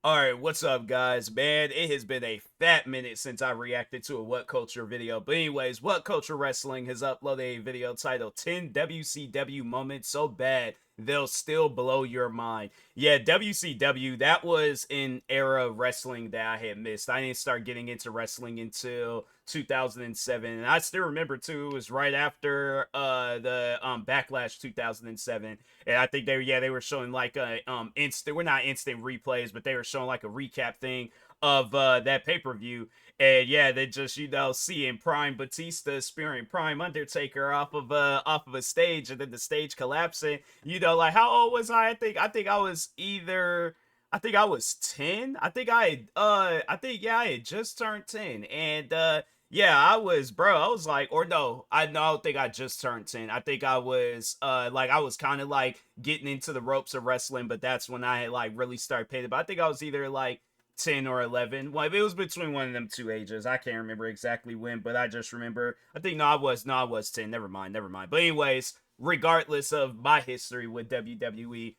Alright, what's up, guys? Man, it has been a fat minute since I reacted to a What Culture video. But anyways, What Culture Wrestling has uploaded a video titled 10 WCW Moments So Bad They'll Still Blow Your Mind. Yeah, WCW, that was an era of wrestling that I had missed. I didn't start getting into wrestling until 2007. And I still remember, too, it was right after the Backlash 2007. And I think they were showing like a we're not instant replays, but they were showing like a recap thing of that pay-per-view. And yeah, they just, seeing Prime Batista spearing Prime Undertaker off of a stage, and then the stage collapsing. Like, how old was I? I think I was either I was 10. I had just turned 10. And yeah, I was like, or no, I don't think I just turned 10. I think I was I was kind of like getting into the ropes of wrestling, but that's when I had like really started paying it. But I think I was either like 10 or 11. Well, it was between one of them two ages. I can't remember exactly when, but I just remember, I think, I was 10. Never mind. But anyways, regardless of my history with WWE,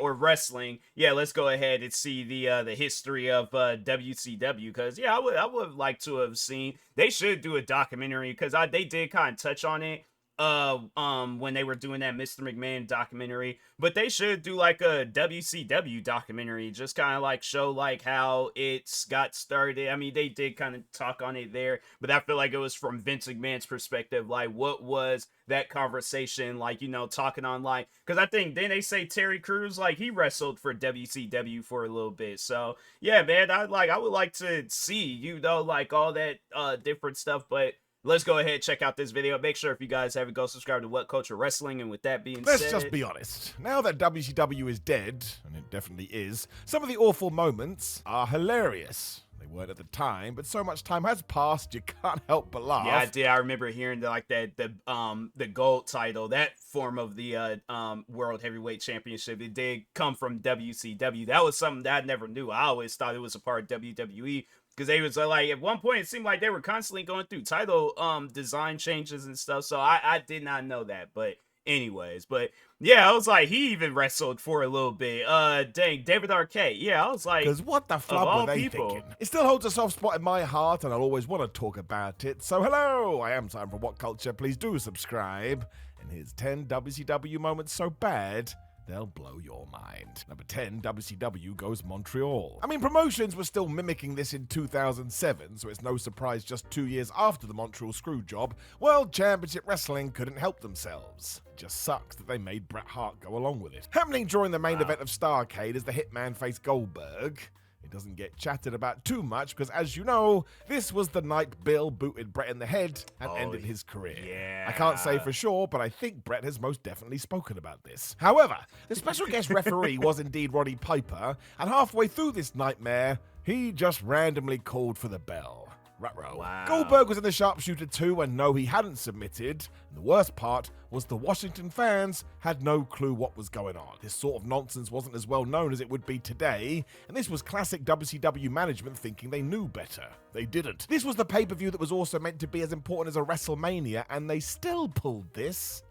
or wrestling, yeah, let's go ahead and see the history of WCW, because yeah, I would like to have seen, they should do a documentary, because they did kind of touch on it when they were doing that Mr. McMahon documentary, but they should do like a WCW documentary, just kind of like show like how it's got started. I mean, they did kind of talk on it there, but I feel like it was from Vince McMahon's perspective, like what was that conversation like, talking on, like, because I think then they say Terry Crews, like, he wrestled for WCW for a little bit. So yeah, man, I would like to see, like all that different stuff. But let's go ahead and check out this video. Make sure if you guys haven't, go subscribe to What Culture Wrestling. And with that being said, let's just be honest. Now that WCW is dead, and it definitely is, some of the awful moments are hilarious. They weren't at the time, but so much time has passed, you can't help but laugh. Yeah, I did. I remember hearing the gold title, that form of the World Heavyweight Championship, it did come from WCW. That was something that I never knew. I always thought it was a part of WWE. Because they was like, at one point, it seemed like they were constantly going through title design changes and stuff. So I did not know that. But anyways, but yeah, I was like, he even wrestled for a little bit. Dang, David Arquette. Yeah, I was like, because what the flub were they thinking? It still holds a soft spot in my heart, and I'll always want to talk about it. So hello, I am Simon from What Culture. Please do subscribe. And here's 10 WCW moments so bad they'll blow your mind. Number 10, WCW goes Montreal. I mean, promotions were still mimicking this in 2007, so it's no surprise just 2 years after the Montreal Screwjob, World Championship Wrestling couldn't help themselves. It just sucks that they made Bret Hart go along with it. Happening during the main event of Starrcade as the Hitman faced Goldberg. It doesn't get chatted about too much because, as you know, this was the night Bill booted Bret in the head and ended his career. Yeah. I can't say for sure, but I think Bret has most definitely spoken about this. However, the special guest referee was indeed Roddy Piper, and halfway through this nightmare, he just randomly called for the bell. Ruh-roh. Wow. Goldberg was in the sharpshooter too, and no, he hadn't submitted. And the worst part was the Washington fans had no clue what was going on. This sort of nonsense wasn't as well known as it would be today, and this was classic WCW management thinking they knew better. They didn't. This was the pay-per-view that was also meant to be as important as a WrestleMania, and they still pulled this.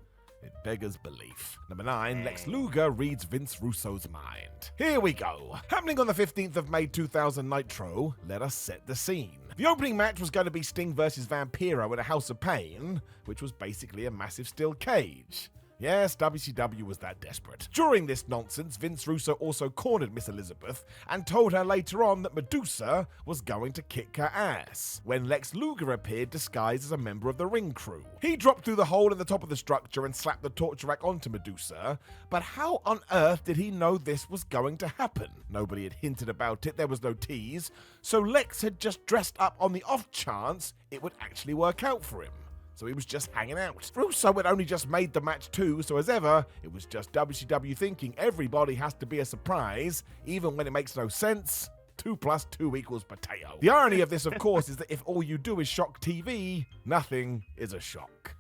It beggars belief. Number 9, Lex Luger reads Vince Russo's mind. Here we go. Happening on the 15th of May 2000 Nitro, let us set the scene. The opening match was going to be Sting versus Vampiro in a House of Pain, which was basically a massive steel cage. Yes, WCW was that desperate. During this nonsense, Vince Russo also cornered Miss Elizabeth and told her later on that Medusa was going to kick her ass, when Lex Luger appeared disguised as a member of the ring crew. He dropped through the hole in the top of the structure and slapped the torture rack onto Medusa, but how on earth did he know this was going to happen? Nobody had hinted about it, there was no tease, so Lex had just dressed up on the off chance it would actually work out for him. So he was just hanging out. Russo had only just made the match too, so as ever, it was just WCW thinking everybody has to be a surprise, even when it makes no sense. 2 + 2 = potato. The irony of this, of course, is that if all you do is shock TV, nothing is a shock.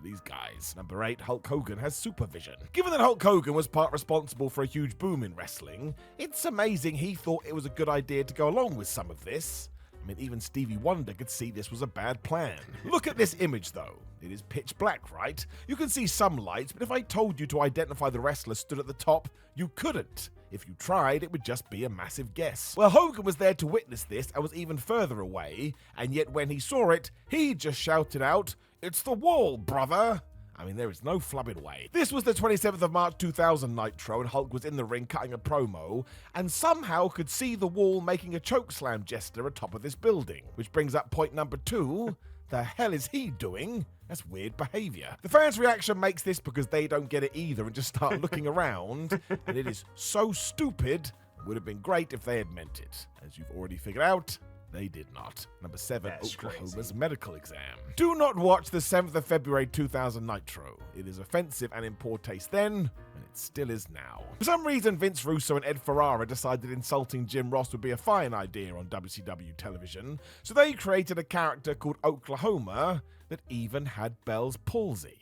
These guys. Number 8, Hulk Hogan has supervision. Given that Hulk Hogan was part responsible for a huge boom in wrestling, it's amazing he thought it was a good idea to go along with some of this. I mean, even Stevie Wonder could see this was a bad plan. Look at this image, though. It is pitch black, right? You can see some lights, but if I told you to identify the wrestler stood at the top, you couldn't. If you tried, it would just be a massive guess. Well, Hogan was there to witness this and was even further away, and yet when he saw it, he just shouted out, "It's the wall, brother!" I mean, there is no flubbing way. This was the 27th of March 2000 Nitro, and Hulk was in the ring cutting a promo, and somehow could see the wall making a chokeslam gesture atop of this building. Which brings up point number 2. The hell is he doing? That's weird behavior. The fans' reaction makes this because they don't get it either and just start looking around, and it is so stupid, it would have been great if they had meant it. As you've already figured out, they did not. Number 7, That's Oklahoma's crazy. medical exam. Do not watch the 7th of February 2000 Nitro. It is offensive and in poor taste then, and it still is now. For some reason, Vince Russo and Ed Ferrara decided insulting Jim Ross would be a fine idea on WCW television, so they created a character called Oklahoma that even had Bell's palsy.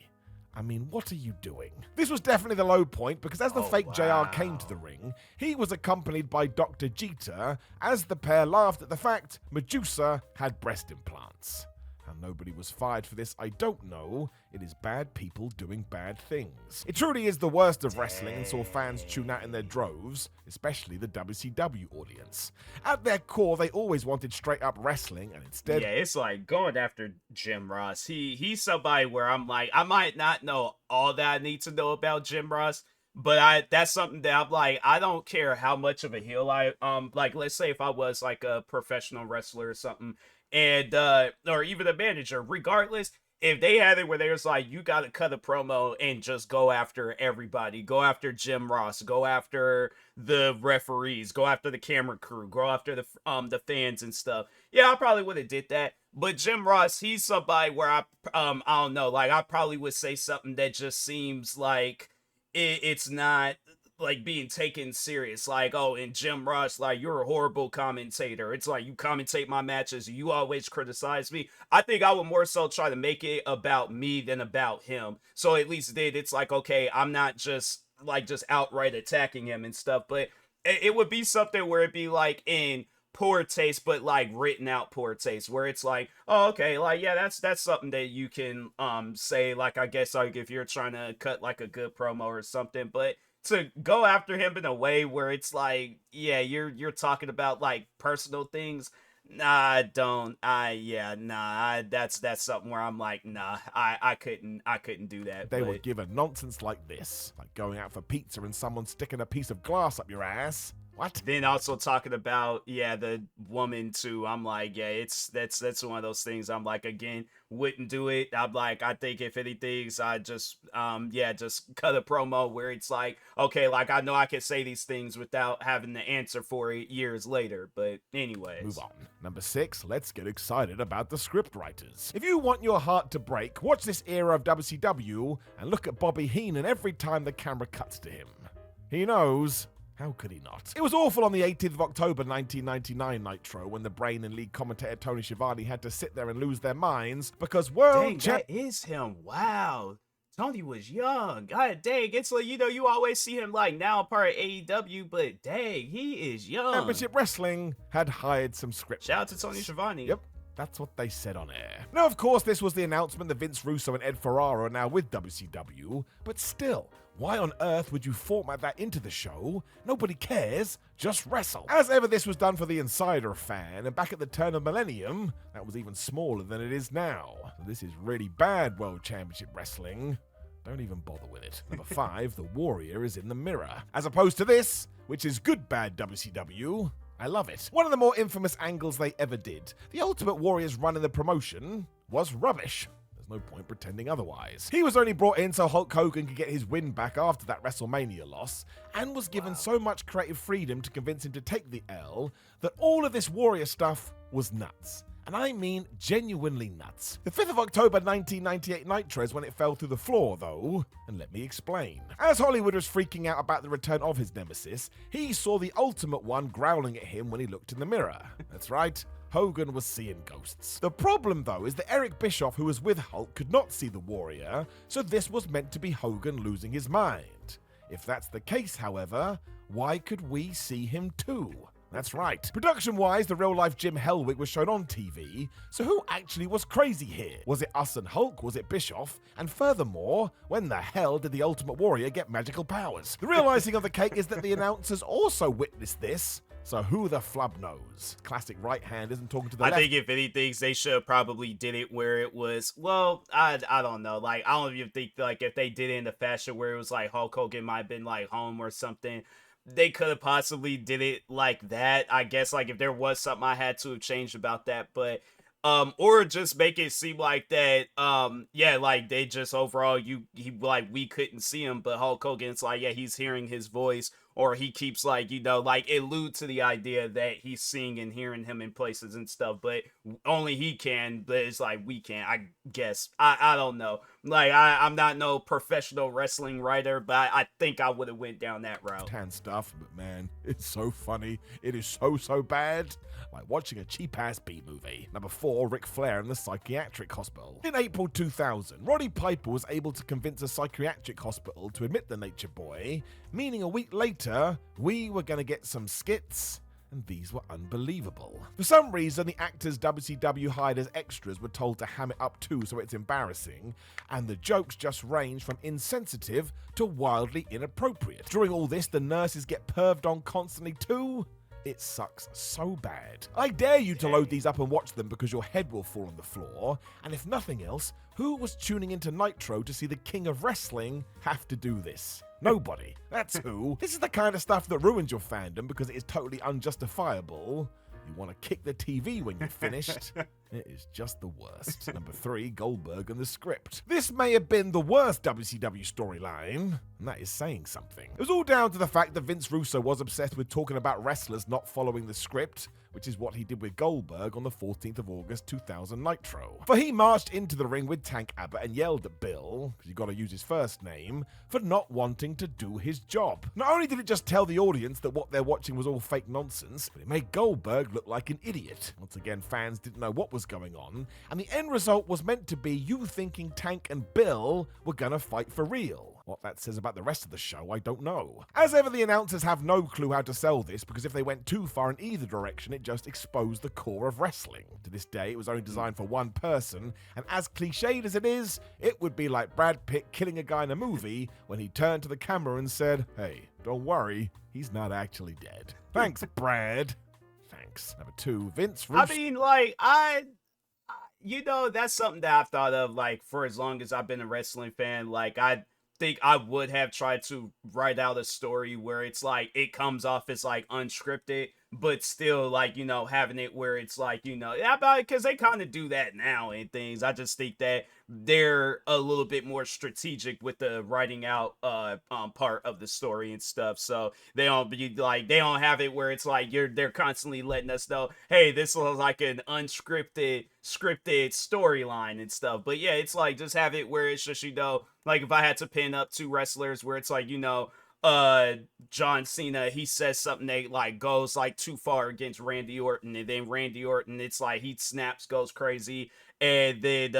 I mean, what are you doing? This was definitely the low point because as the fake JR came to the ring, he was accompanied by Dr. Jeter as the pair laughed at the fact Medusa had breast implants. How nobody was fired for this, I don't know. It is bad people doing bad things. It truly is the worst of wrestling and saw fans tune out in their droves, especially the WCW audience. At their core, they always wanted straight up wrestling and instead... Yeah, it's like going after Jim Ross. He's somebody where I'm like, I might not know all that I need to know about Jim Ross, but that's something that I'm like, I don't care how much of a heel I like, let's say if I was like a professional wrestler or something, and or even a manager, regardless, if they had it where there's like, you gotta cut a promo and just go after everybody, go after Jim Ross, go after the referees, go after the camera crew, go after the fans and stuff, yeah, I probably would have did that. But Jim Ross, he's somebody where I don't know, like I probably would say something that just seems like it's not like being taken serious, like, oh, and Jim Ross, like, you're a horrible commentator, it's like you commentate my matches, you always criticize me. I think I would more so try to make it about me than about him, so at least it's like, okay, I'm not just outright attacking him and stuff, but it would be something where it'd be like in poor taste, but like written out poor taste, where it's like, oh, okay, like, yeah, that's something that you can say, like, I guess, like, if you're trying to cut like a good promo or something. But to go after him in a way where it's like, yeah, you're talking about like personal things, nah, that's something where I'm like, nah, I couldn't do that. They would give a nonsense like this, like going out for pizza and someone sticking a piece of glass up your ass. What? Then also talking about, yeah, the woman too. I'm like, yeah, that's one of those things. I'm like, again, wouldn't do it. I'm like, I think if anything, I just just cut a promo where it's like, okay, like I know I can say these things without having to answer for it years later. But anyways, move on. Number 6, let's get excited about the script writers. If you want your heart to break, watch this era of WCW and look at Bobby Heenan every time the camera cuts to him. He knows. How could he not? It was awful on the 18th of October 1999 Nitro when the Brain and lead commentator Tony Schiavone had to sit there and lose their minds because that is him. Wow. Tony was young. God dang, it's like, you always see him like now part of AEW, but dang, he is young. Championship Wrestling had hired some script. Shout out to Tony Schiavone. Yep. That's what they said on air. Now, of course, this was the announcement that Vince Russo and Ed Ferrara are now with WCW, but still, why on earth would you format that into the show? Nobody cares, just wrestle. As ever, this was done for the insider fan, and back at the turn of millennium, that was even smaller than it is now. So this is really bad World Championship Wrestling. Don't even bother with it. Number 5, the Warrior is in the mirror. As opposed to this, which is good bad WCW. I love it. One of the more infamous angles they ever did. The Ultimate Warrior's run in the promotion was rubbish. There's no point pretending otherwise. He was only brought in so Hulk Hogan could get his win back after that WrestleMania loss, and was given so much creative freedom to convince him to take the L that all of this Warrior stuff was nuts. And I mean genuinely nuts. The 5th of October 1998 Nitro is when it fell through the floor, though, and let me explain. As Hollywood was freaking out about the return of his nemesis, he saw the Ultimate One growling at him when he looked in the mirror. That's right, Hogan was seeing ghosts. The problem, though, is that Eric Bischoff, who was with Hulk, could not see the Warrior, so this was meant to be Hogan losing his mind. If that's the case, however, why could we see him too? That's right. Production-wise, the real-life Jim Hellwig was shown on TV, so who actually was crazy here? Was it us and Hulk? Was it Bischoff? And furthermore, when the hell did the Ultimate Warrior get magical powers? The real icing on the cake is that the announcers also witnessed this. So who the flub knows? Classic right hand isn't talking to the left. I think if anything, they should probably did it where it was, well, I don't know. Like, I don't even think, like, if they did it in the fashion where it was like Hulk Hogan might have been like home or something, they could have possibly did it like that. I guess, like, if there was something I had to have changed about that, but or just make it seem like that, yeah, like they just overall we couldn't see him, but Hulk Hogan's like, yeah, he's hearing his voice, or he keeps like, like allude to the idea that he's seeing and hearing him in places and stuff, but only he can, but it's like we can't, I guess. I don't know. Like, I'm not no professional wrestling writer, but I think I would have went down that route. Hand stuff, but man, it's so funny. It is so bad. Like watching a cheap-ass B-movie. Number 4, Ric Flair in the psychiatric hospital. In April 2000, Roddy Piper was able to convince a psychiatric hospital to admit the Nature Boy, meaning a week later, we were gonna get some skits, and these were unbelievable. For some reason, the actors WCW hired as extras were told to ham it up too, so it's embarrassing, and the jokes just range from insensitive to wildly inappropriate. During all this, the nurses get perved on constantly too. It sucks so bad. I dare you to load these up and watch them because your head will fall on the floor, and if nothing else, who was tuning into Nitro to see the king of wrestling have to do this? Nobody. That's who. This is the kind of stuff that ruins your fandom because it is totally unjustifiable. You want to kick the TV when you're finished. It is just the worst. Number 3, Goldberg and the script. This may have been the worst WCW storyline, and that is saying something. It was all down to the fact that Vince Russo was obsessed with talking about wrestlers not following the script, which is what he did with Goldberg on the 14th of August 2000 Nitro. For he marched into the ring with Tank Abbott and yelled at Bill, because you gotta use his first name, for not wanting to do his job. Not only did it just tell the audience that what they're watching was all fake nonsense, but it made Goldberg look like an idiot. Once again, fans didn't know what was going on, and the end result was meant to be you thinking Tank and Bill were gonna fight for real. What that says about the rest of the show, I don't know. As ever, the announcers have no clue how to sell this, because if they went too far in either direction, it just exposed the core of wrestling. To this day, it was only designed for one person, and as cliched as it is, it would be like Brad Pitt killing a guy in a movie when he turned to the camera and said, "Hey, don't worry, he's not actually dead." Thanks, Brad. Thanks. Number 2, Vince Russo. I mean, like, that's something that I've thought of, like, for as long as I've been a wrestling fan. Like, I think I would have tried to write out a story where it's like it comes off as like unscripted, but still like, having it where it's like, because they kind of do that now and things. I just think that they're a little bit more strategic with the writing out part of the story and stuff, so they don't have it where it's like they're constantly letting us know, hey, this was like an scripted storyline and stuff. But yeah, it's like just have it where it's just, like if I had to pin up 2 wrestlers where it's like, John Cena, he says something that like goes like too far against Randy Orton, and then Randy Orton, it's like he snaps, goes crazy, and then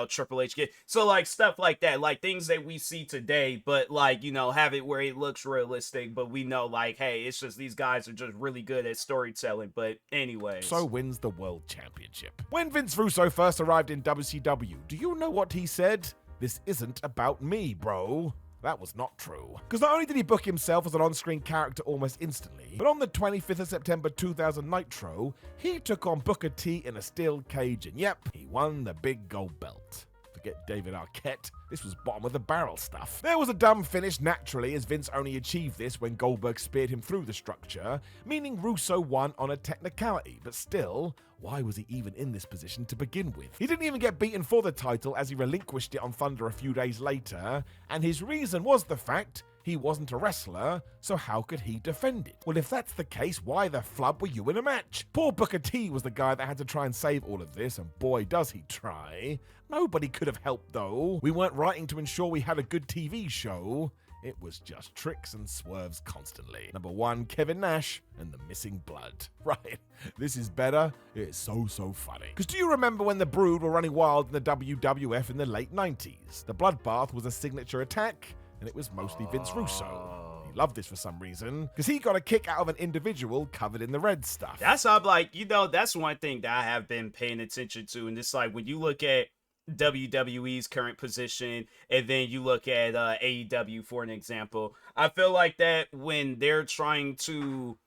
Triple H so like stuff like that, like things that we see today, but like have it where it looks realistic, but we know like, hey, it's just these guys are just really good at storytelling. But anyways, so wins the world championship. When Vince Russo first arrived in WCW, do you know what he said? "This isn't about me, bro." That was not true. Because not only did he book himself as an on-screen character almost instantly, but on the 25th of September 2000 Nitro, he took on Booker T in a steel cage, and yep, he won the big gold belt. Forget David Arquette, this was bottom of the barrel stuff. There was a dumb finish naturally, as Vince only achieved this when Goldberg speared him through the structure, meaning Russo won on a technicality, but still, why was he even in this position to begin with? He didn't even get beaten for the title as he relinquished it on Thunder a few days later, and his reason was the fact he wasn't a wrestler, so how could he defend it? Well, if that's the case, why the flub were you in a match? Poor Booker T was the guy that had to try and save all of this, and boy does he try. Nobody could have helped though. We weren't writing to ensure we had a good TV show. It was just tricks and swerves constantly. Number 1, Kevin Nash and the missing blood. Right, this is better. It's so funny. Because do you remember when the Brood were running wild in the WWF in the late 90s? The bloodbath was a signature attack, and it was mostly Vince Russo. He love this for some reason, because he got a kick out of an individual covered in the red stuff. That's how I'm like, that's one thing that I have been paying attention to. And it's like when you look at WWE's current position and then you look at AEW for an example, I feel like that when they're trying to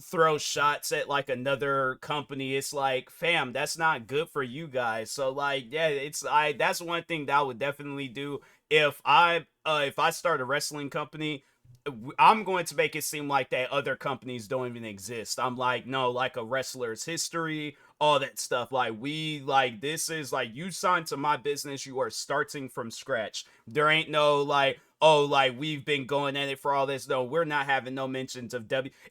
throw shots at like another company, it's like, fam, that's not good for you guys. So like, yeah, that's one thing that I would definitely do if I start a wrestling company. I'm going to make it seem like that other companies don't even exist. I'm like, no, like a wrestler's history, all that stuff. Like this is like, you signed to my business, you are starting from scratch. There ain't no like, oh, like we've been going at it for all this. No, we're not having no mentions of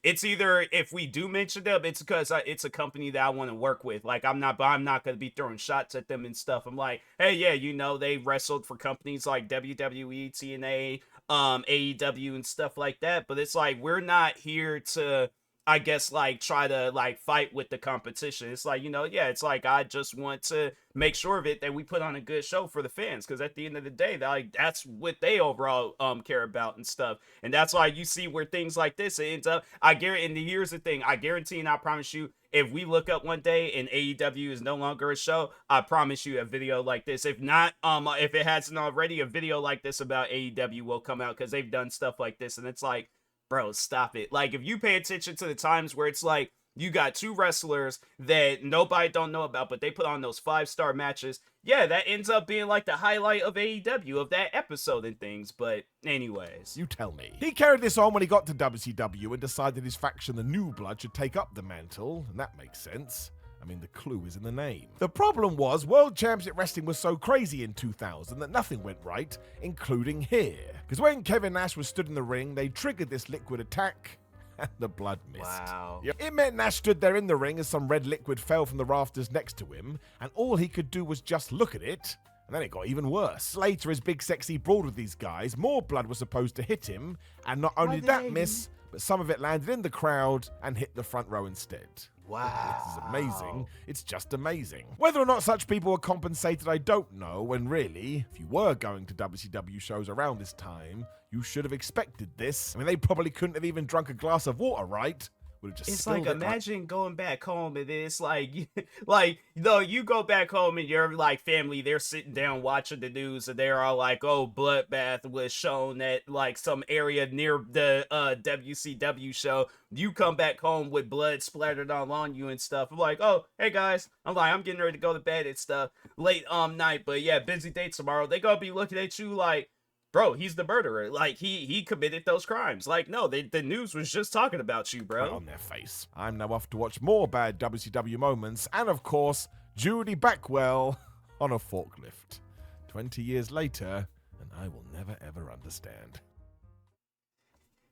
It's either, if we do mention them, it's because it's a company that I want to work with. Like I'm not going to be throwing shots at them and stuff. I'm like, hey, yeah, they wrestled for companies like WWE, TNA, AEW and stuff like that. But it's like, we're not here to, I guess, like try to like fight with the competition. It's like, it's like, I just want to make sure of it that we put on a good show for the fans, because at the end of the day, that's what they overall care about and stuff. And that's why you see where things like this ends up. And here's the thing, I guarantee and I promise you, if we look up one day and AEW is no longer a show, I promise you a video like this, if not, if it hasn't already, a video like this about AEW will come out, because they've done stuff like this. And it's like, bro, stop it. Like, if you pay attention to the times where it's like, you got two wrestlers that nobody don't know about, but they put on those 5-star matches. Yeah, that ends up being like the highlight of AEW, of that episode and things. But anyways. You tell me. He carried this on when he got to WCW and decided his faction, the New Blood, should take up the mantle, and that makes sense. I mean, the clue is in the name. The problem was, World Championship Wrestling was so crazy in 2000 that nothing went right, including here. Because when Kevin Nash was stood in the ring, they triggered this liquid attack, and the blood missed. Wow. Yep. It meant Nash stood there in the ring as some red liquid fell from the rafters next to him, and all he could do was just look at it. And then it got even worse. Later, as Big Sexy brawled with these guys, more blood was supposed to hit him, and not only did that miss, but some of it landed in the crowd and hit the front row instead. Wow. This is amazing. It's just amazing. Whether or not such people were compensated, I don't know, when really, if you were going to WCW shows around this time, you should have expected this. I mean, they probably couldn't have even drunk a glass of water, right? It's like, imagine going back home and it's like, you go back home and your like family, they're sitting down watching the news and they're all like, oh, bloodbath was shown at like some area near the WCW show. You come back home with blood splattered all on you and stuff. I'm like, oh, hey guys, I'm getting ready to go to bed and stuff late night, but yeah, busy day tomorrow. They gonna be looking at you like, bro, he's the murderer. Like, he committed those crimes. Like, no, the news was just talking about you, bro. Right on their face. I'm now off to watch more bad WCW moments, and of course, Judy Backwell on a forklift. 20 years later, and I will never ever understand.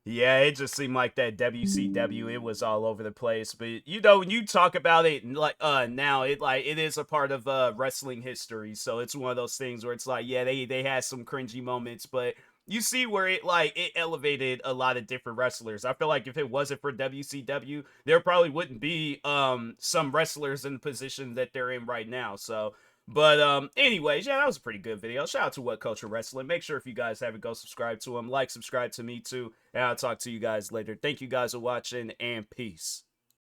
Yeah, it just seemed like that WCW, it was all over the place. But when you talk about it like now, it is a part of wrestling history. So it's one of those things where it's like, yeah, they had some cringy moments, but you see where it elevated a lot of different wrestlers. I feel like if it wasn't for WCW, there probably wouldn't be some wrestlers in the position that they're in right now. So but anyways, yeah, that was a pretty good video. Shout out to What Culture Wrestling. Make sure if you guys haven't, go subscribe to him. Subscribe to me too. And I'll talk to you guys later. Thank you guys for watching, and peace.